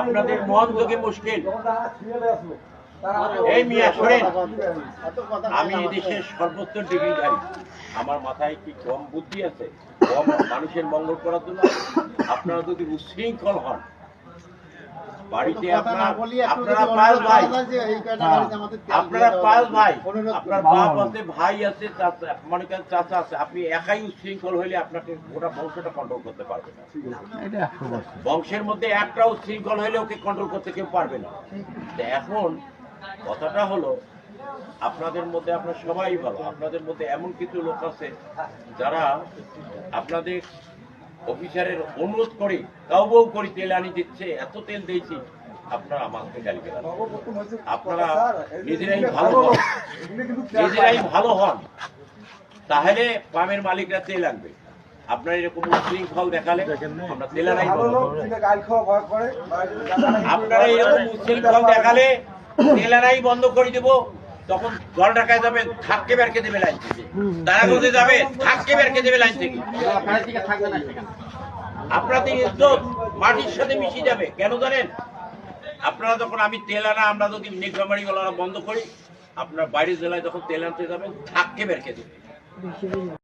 আপনাদের মন যোগে মুশকিল। এই মিয়া শোনেন, আমি দেশের সর্বোচ্চ ডিগ্রিধারী, আমার মাথায় কি কম বুদ্ধি আছে কম মানুষের মঙ্গল করার জন্য? আপনারা যদি উচ্ছৃঙ্খল হন বাড়িতে, আপনারা পায়েল ভাই, আপনার বাপ আছে, ভাই আছে, মনে করেন চাচা আছে, আপনি একাই উচ্ছৃঙ্খল হইলে আপনাকে গোটা বংশটা কন্ট্রোল করতে পারবে না। বংশের মধ্যে একটা উচ্ছৃঙ্খল হইলে ওকে কন্ট্রোল করতে কেউ পারবে না। এখন কথাটা হলো, আপনাদের মধ্যে আপনার সবাই ভালো, আপনাদের মধ্যে এমন কিছু লোক আছে যারা আপনাদের অফিসারের অনুরোধ করে কাউ করে তেল আনি দিচ্ছে, এত তেল দিয়েছি, আপনারা আমাকে গালি দেন। আপনারা নিজেরাই ভালো হন, তাহলে পামের মালিকরা তেল আনবে। আপনার এরকম উচ্ছৃঙ্খল দেখালে আমরা তেল আনাই বন্ধ করব। আপনারা এরকম উচ্ছৃঙ্খল দেখালে তেল আনাই বন্ধ করে দেবো। তখন জল ঢাকায় যাবে, থাককে বেরকে দেবে লাইন থেকে, দাঁড়াগোতে যাবে, থাককে বেরকে দেবে লাইন থেকে। আপনাদের ইজ্জত মাটির সাথে মিশে যাবে। কেন জানেন? আপনারা যখন আমি তেল আনা, আমরা যদি নেকড়ামারি বন্ধ করি, আপনার বাইরের জেলায় যখন তেল আনতে যাবেন, থাককে বেরকে দেবে।